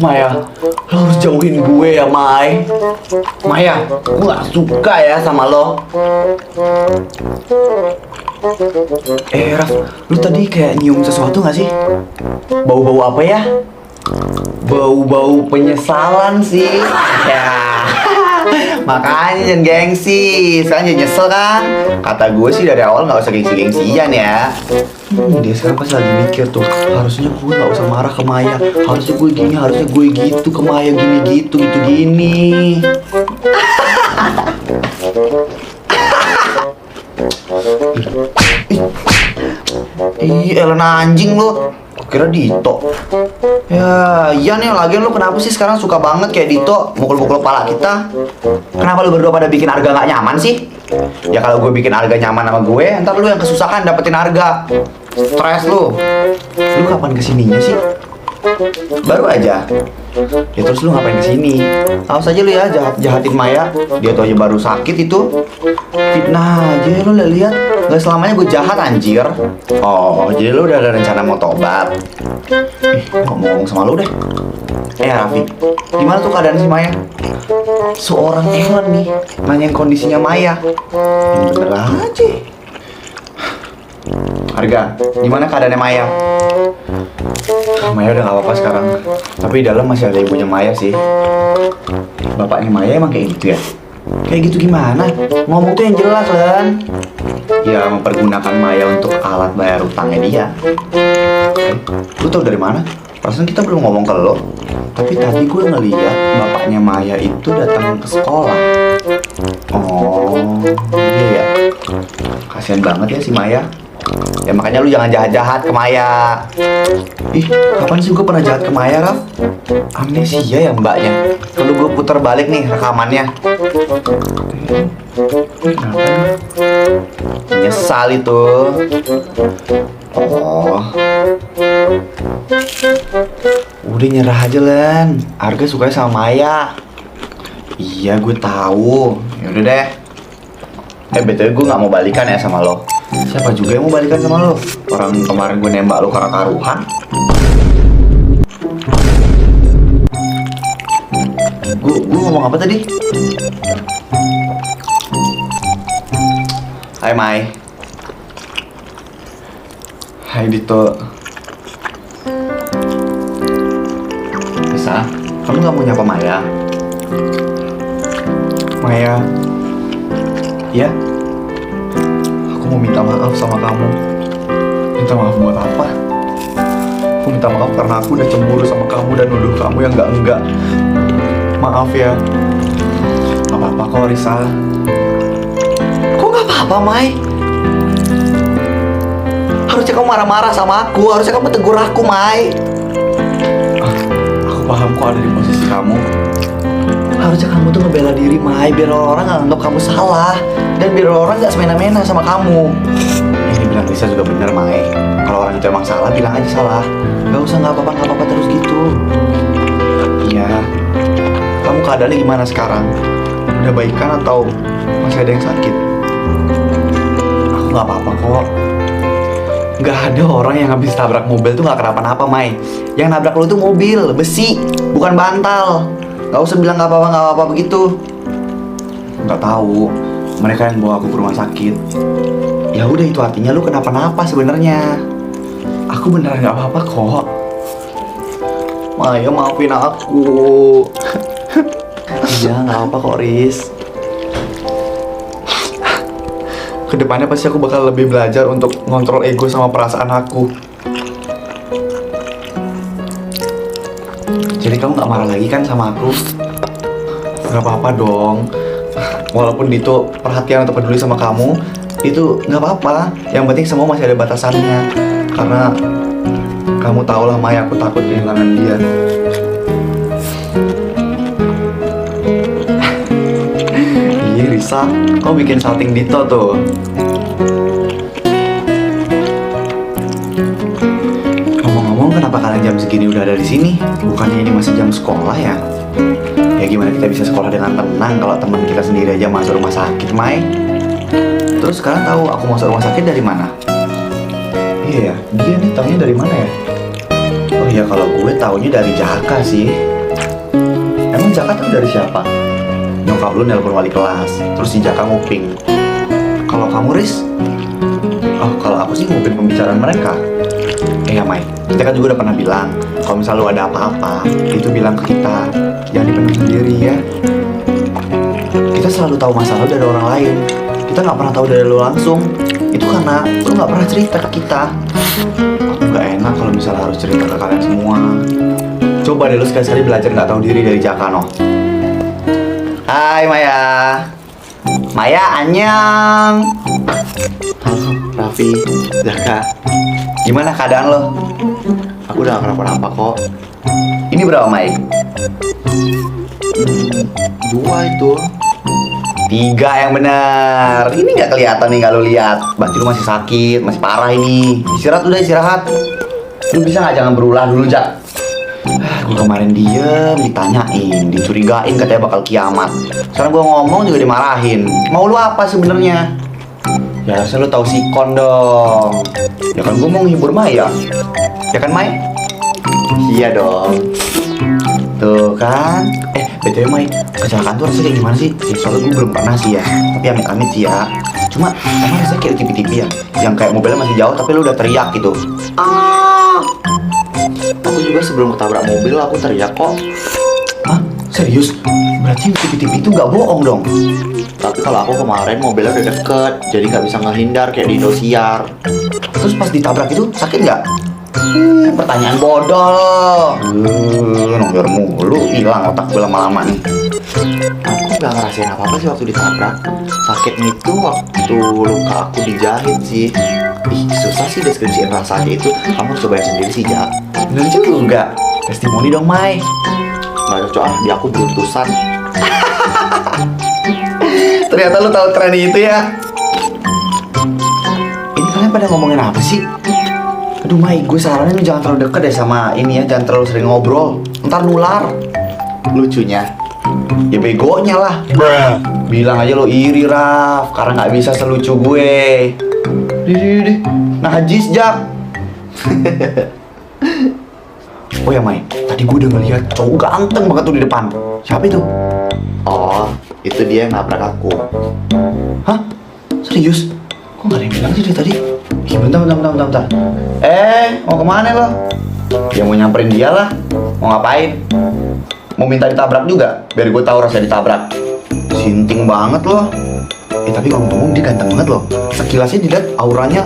Maya, lo harus jauhin gue ya, Mai. Maya, gue gak suka ya sama lo. Raf, lu tadi kayak nyium sesuatu gak sih? Bau-bau apa ya? Bau-bau penyesalan sih. Ya. Makanya jangan gengsi. Sekarang jangan nyesel kan. Kata gue sih dari awal gak usah gengsi-gengsian ya. Dia sekarang pasti lagi mikir tuh, harusnya gue gak usah marah ke Maya. Harusnya gue gini, harusnya gue gitu ke Maya. Gini gitu, gitu gini. Ih, Elena anjing lo. Kira Dito. Ya, iya nih, lagian lu kenapa sih sekarang suka banget kayak Dito mukul-mukul kepala kita? Kenapa lu berdua pada bikin Arga gak nyaman sih? Ya kalau gue bikin Arga nyaman sama gue, ntar lu yang kesusahan dapetin Arga. Stres lu. Lu kapan kesininya sih? Baru aja. Ya terus lu ngapain kesini? Awas aja lu ya jahatin Maya. Dia tuh aja baru sakit itu. Fitnah aja lu lihat. Gak selamanya gue jahat anjir. Oh, jadi lu udah ada rencana mau tobat? Ngomong sama lu deh. Raffi, gimana tuh keadaan si Maya? Seorang Ellen nih nanyain kondisinya Maya. Yang bener aja. Arga, gimana keadaannya Maya? Maya udah gak apa-apa sekarang. Tapi di dalam masih ada ibunya Maya sih. Bapaknya Maya emang kayak gitu ya? Kayak gitu gimana? Ngomong tuh yang jelas, Len. Ya mempergunakan Maya untuk alat bayar utangnya dia. Lu tau dari mana? Perasaan kita belum ngomong ke lo. Tapi tadi gue ngeliat bapaknya Maya itu datang ke sekolah. Oh, iya ya. Kasian banget ya si Maya. Ya makanya lu jangan jahat-jahat ke Maya. Ih, kapan sih gue pernah jahat ke Maya, Raf? Amnesia ya mbaknya. Kalau gue putar balik nih rekamannya. Kenapa nih? Nyesal itu. Oh. Udah nyerah aja, Len. Arga sukanya sama Maya. Iya, gue tahu. Yaudah deh. BTW gue gak mau balikan ya sama lo. Siapa juga yang mau balikan sama lo? Orang kemarin gue nembak lo karena taruhan. Gue ngomong apa tadi? Hai Mai. Hai Dito. Bisa? Kamu gak mau nyapa Maya? Maya. Ya? Aku mau minta maaf sama kamu. Minta maaf buat apa? Aku minta maaf karena aku udah cemburu sama kamu dan nuduh kamu yang enggak. Maaf ya. Gak apa-apa kok, Risa. Kok gak apa-apa, Mai? Harusnya kamu marah-marah sama aku. Harusnya kamu tegur aku, Mai. Aku paham kok ada di posisi kamu. Harusnya kamu tuh ngebela diri, Mai. Biar orang gak anggap kamu salah. Dan biar orang gak semena-mena sama kamu. Yang dibilang Risa juga bener, Mai. Kalau orang itu emang salah, bilang aja salah. Gak usah gak apa-apa terus gitu. Iya. Kamu keadaannya gimana sekarang? Udah baikan atau masih ada yang sakit? Aku gak apa-apa kok. Gak ada orang yang habis tabrak mobil tuh gak kenapa-napa, Mai. Yang nabrak lo tuh mobil, besi, bukan bantal. Gak usah bilang gak apa-apa begitu. Gak tahu. Mereka yang bawa aku ke rumah sakit. Ya udah, itu artinya lu kenapa-napa sebenarnya. Aku beneran gak apa-apa kok. Maya, maafin aku. Iya, gak apa kok, Riz. Kedepannya pasti aku bakal lebih belajar untuk ngontrol ego sama perasaan aku. Jadi kamu gak marah lagi kan sama aku? Gak apa-apa dong. Walaupun Dito perhatian atau peduli sama kamu, itu gak apa-apa. Yang penting semua masih ada batasannya. Karena kamu tau lah, Maya, aku takut kehilangan dia. Iya, Risa, kamu bikin salting Dito tuh. Ngomong-ngomong, kenapa kalian jam segini udah ada di sini? Bukannya ini masih jam sekolah ya? Ya gimana kita bisa sekolah dengan tenang kalau teman kita sendiri aja masuk rumah sakit, Mai? Terus kalian tahu aku masuk rumah sakit dari mana? iya ya, dia nih taunya dari mana ya? Oh iya, kalau gue taunya dari Jaka sih. Emang Jaka tuh dari siapa? Nyokap lu nelpon wali kelas, terus si Jaka nguping. Kalau kamu, Riz? Oh, kalau aku sih nguping pembicaraan mereka. Ya Mai, kita kan juga udah pernah bilang kalau misalnya lu ada apa-apa, itu bilang ke kita, jangan dipendam sendiri ya. Kita selalu tahu masalah dari orang lain, kita nggak pernah tahu dari lu langsung. Itu karena lu nggak pernah cerita ke kita. Aku nggak enak kalau misalnya harus cerita ke kalian semua. Coba deh lu sekali-sekali belajar nggak tahu diri dari Jaka, no. Hai Maya. Maya, annyeong. Halo, Raffi, Jaka. Gimana keadaan lo? Aku udah gak kenapa-napa kok. Ini berapa, Mai? 2 itu. 3 yang benar. Ini nggak kelihatan nih kalau lihat. Berarti lu masih sakit, masih parah ini. Istirahat udah, istirahat. Lu bisa nggak jangan berulah dulu, Jak? Gue kemarin diem, ditanyain, dicurigain katanya bakal kiamat. Sekarang gue ngomong juga dimarahin. Mau lu apa sebenarnya? Ya harusnya lu tahu sikon dong. Ya kan gue mau ngehibur Maya. Ya kan, Mai? Iya dong. Tuh kan. BTW Mai, kecelakaan tuh rasanya kayak gimana sih? Ya, soalnya gue belum pernah sih ya. Tapi amit-amit sih ya. Cuma emang rasanya kayak tipi-tipi ya. Yang kayak mobilnya masih jauh tapi lu udah teriak gitu. Aku juga sebelum ketabrak mobil aku teriak kok. Hah? Serius? Berarti tipi-tipi itu nggak bohong dong? Tapi kalau aku kemarin mobilnya udah deket, jadi nggak bisa ngehindar kayak di Indosiar. Terus pas ditabrak itu sakit nggak? Pertanyaan bodoh. Nomor mulu, hilang otak gue lama-lama nih. Aku nggak ngerasain apa-apa sih waktu ditabrak. Sakitnya itu waktu luka aku dijahit sih. Ih, susah sih deskripsiin rasanya itu. Kamu harus cobain sendiri sih, Jak. Bener juga. Testimoni dong, Mai. Nggak cocok di aku beruntusan. Ternyata lu tahu tren itu ya. Ini kalian pada ngomongin apa sih? Aduh Mai, gue saranin lu jangan terlalu deket deh sama ini ya. Jangan terlalu sering ngobrol, ntar nular. Lucunya, Ya begonya lah. Bilang aja lo iri, Raf, karena gak bisa selucu gue. Dih. Najis, Jak. Oh ya Mai, tadi gue udah ngeliat cowok ganteng banget tuh di depan. Siapa itu? oh, itu dia yang nabrak aku. Hah? Serius? Kok gak ada yang bilang sih dari tadi? Ih, bentar. Mau kemana lo? Ya mau nyamperin dia lah. Mau ngapain? Mau minta ditabrak juga? Biar gue tahu rasanya ditabrak. Sinting banget lo. Tapi ngomong-ngomong dia ganteng banget loh. Sekilasnya dilihat auranya,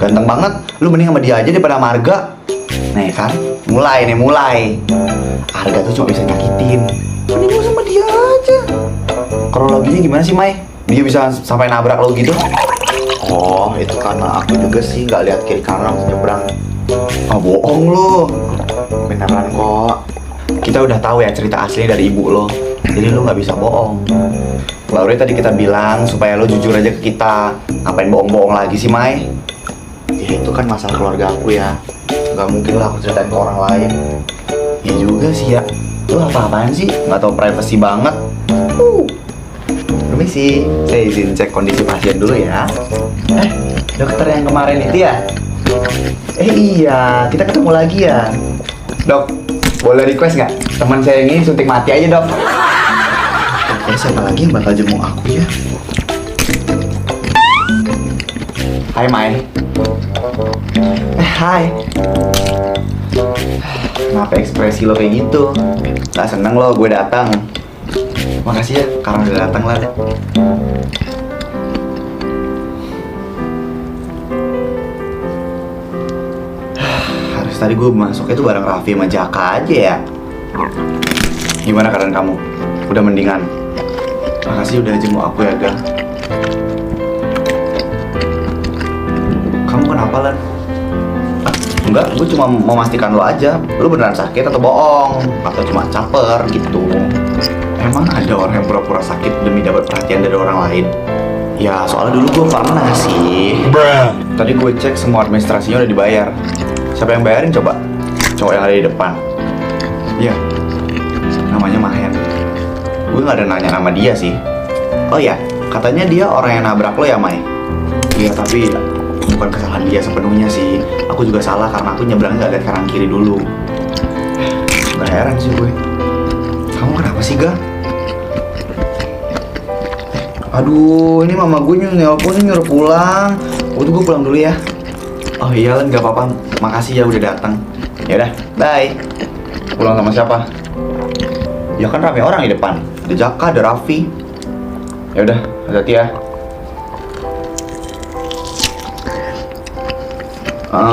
ganteng banget. Lu mending sama dia aja daripada sama Arga. Nih kan, mulai. Arga tuh cuma bisa nyakitin. Mending lu sama dia aja. Kronologinya gimana sih, Mai? Dia bisa sampai nabrak lo gitu? Oh, itu karena aku juga sih nggak lihat kiri kanan waktu nyebrang. Ah, bohong lo. Beneran kok. Kita udah tahu ya cerita aslinya dari ibu lo. Jadi lo nggak bisa bohong. Laura tadi kita bilang supaya lo jujur aja ke kita. Ngapain bohong-bohong lagi sih, Mai? Ya itu kan masalah keluarga aku ya. Nggak mungkin lah aku ceritain ke orang lain. Ya juga sih ya. Lo apa-apaan sih? Nggak tahu privacy banget. Permisi, saya izin cek kondisi pasien dulu ya. Dokter yang kemarin itu ya? Iya, kita ketemu lagi ya. Dok, boleh request nggak? Teman saya ini suntik mati aja, Dok. Siapa lagi yang bakal jenguk aku ya? Hai, Mai. Hai. Kenapa ekspresi lo kayak gitu? Gak seneng lo gue datang. Makasih ya, karena udah datang lah. Harus tadi gue masuknya tuh bareng Raffi sama Jaka aja ya. Gimana keadaan kamu? Udah mendingan? Makasih udah jenguk aku ya, Gang. Kamu kenapa, Lan? Enggak, gue cuma mau memastikan lo aja. Lo beneran sakit atau bohong? Atau cuma caper gitu? Emang ada orang yang pura-pura sakit demi dapat perhatian dari orang lain? Ya, soalnya dulu gue pernah sih. Tadi gue cek semua administrasinya udah dibayar. Siapa yang bayarin coba? Cowok yang ada di depan. Iya, namanya Mahen. Gue gak ada nanya nama dia sih. Oh ya, katanya dia orang yang nabrak lo ya, Mai? Iya, tapi bukan kesalahan dia sepenuhnya sih. Aku juga salah karena aku nyebrang nggak lihat kanan kiri dulu. Gak heran sih gue. Kamu kenapa sih, Ga? Aduh, ini mama gue nelpon nyuruh pulang. Udah gue pulang dulu ya. Oh iya Len, gak apa-apa. Makasih ya udah datang. Ya udah, bye. Pulang sama siapa? Ya kan rame orang di depan. Ada Jaka, ada Raffi. Ya udah, hati-hati ya.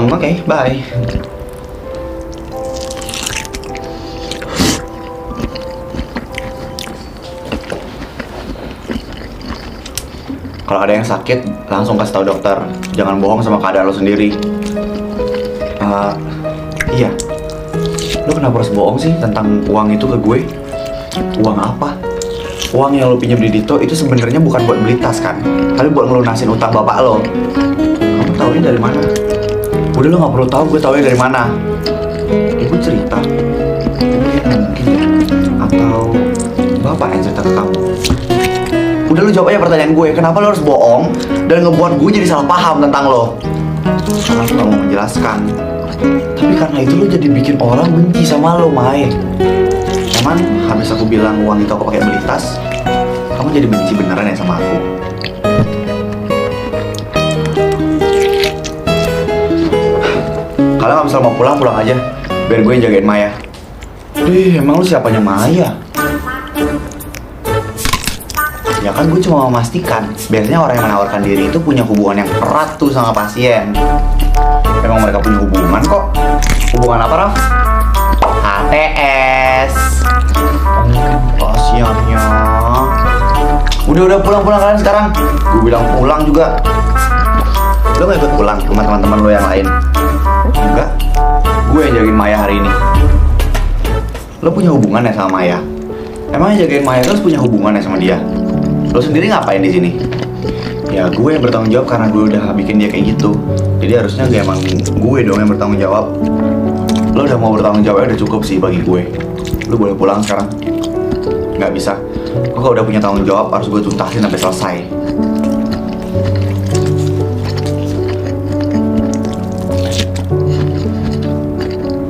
Oke, bye. Kalau ada yang sakit, langsung kasih tahu dokter. Jangan bohong sama keadaan lo sendiri. Iya. Lo kenapa harus bohong sih tentang uang itu ke gue? Uang apa? Uang yang lo pinjam di Dito itu sebenarnya bukan buat beli tas kan? Tapi buat ngelunasin utang bapak lo. Kamu taunya dari mana? Udah lo nggak perlu tahu, gue taunya dari mana. Ibu cerita. Mungkin atau bapak yang cerita ke kamu. Udah lu jawab aja pertanyaan gue, kenapa lo harus bohong dan ngebuat gue jadi salah paham tentang lo? Karena aku gak mau menjelaskan. Tapi karena itu lo jadi bikin orang benci sama lo, Mai. Emang habis aku bilang uang itu aku pakai beli tas, kamu jadi benci beneran ya sama aku? Kalau nggak bisa mau pulang, pulang aja. Biar gue yang jagain Maya. Emang lu siapanya Maya? Ya kan gue cuma memastikan. Biasanya orang yang menawarkan diri itu punya hubungan yang erat tuh sama pasien. Emang mereka punya hubungan kok. Hubungan apa, Raf? HTS. Pasiennya. Udah pulang kalian sekarang. Gue bilang pulang juga. Lo gak ikut pulang sama teman-teman lo yang lain? Enggak. Gue yang jagain Maya hari ini. Lo punya hubungan ya sama Maya? Emangnya jagain Maya terus punya hubungan ya sama dia? Lo sendiri ngapain di sini? Ya gue yang bertanggung jawab karena gue udah bikin dia kayak gitu. Jadi harusnya gak emang gue dong yang bertanggung jawab. Lo udah mau bertanggung jawabnya udah cukup sih bagi gue. Lo boleh pulang sekarang. Gak bisa. Gue kalau udah punya tanggung jawab harus gue tuntasin sampai selesai.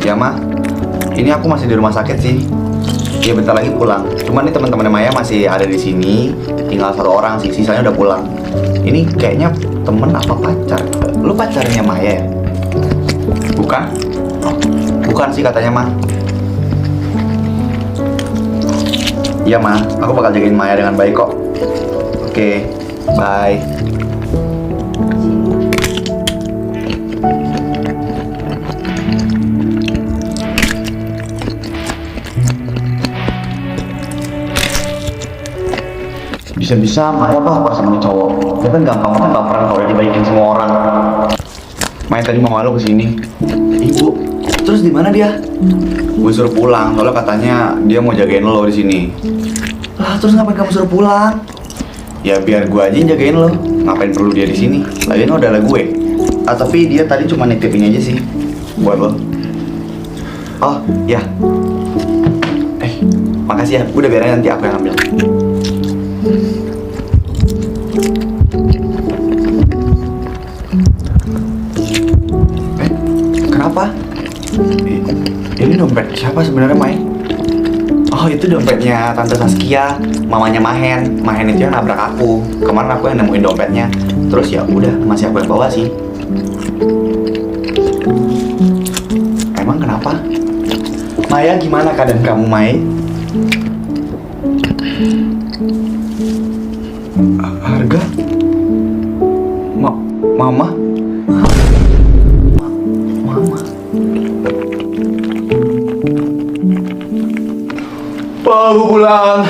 Ya Ma, ini aku masih di rumah sakit sih. Ya bentar lagi pulang. Cuman nih teman-teman Maya masih ada di sini. Tinggal 1 orang sih, sisanya udah pulang. Ini kayaknya temen apa pacar? Lu pacarnya Maya ya? Bukan? Oh, bukan sih katanya Ma. Iya Ma, aku bakal jagain Maya dengan baik kok. Oke, bye. Bisa-bisa Maya apa sama nih cowok. Dia kan gampang banget baperan kalau udah dibaikin semua orang. Maya tadi mau malu kesini. Ibu, terus di mana dia? Gue suruh pulang, soalnya katanya dia mau jagain lo di sini. Lah terus ngapain kamu suruh pulang? Ya biar gue aja yang jagain lo. Ngapain perlu dia di sini? Lagian lo adalah gue. Tapi dia tadi cuma nitipin aja sih buat lo. Oh ya. Makasih ya. Udah biarin nanti aku yang ambil. Kenapa? Ini dompet siapa sebenarnya, Mai? Oh, itu dompetnya Tante Saskia, mamanya Mahen. Mahen itu yang nabrak aku. Kemarin aku yang nemuin dompetnya. Terus ya udah, masih aku yang bawa sih. Emang kenapa? Maya, gimana keadaan kamu, Mai? Harga? Mama? Mama? Aku pulang.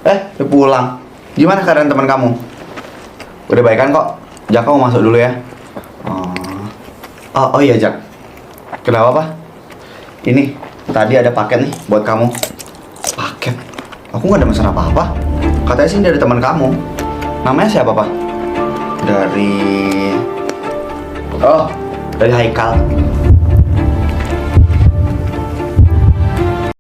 Udah pulang. Gimana keadaan teman kamu? Udah baikan kok. Jak, kamu masuk dulu ya. Oh iya Jak. Kenapa Pak? Ini tadi ada paket nih buat kamu. Paket? Aku nggak ada masalah apa-apa. Katanya sih dari teman kamu. Namanya siapa Pak? Dari Haikal.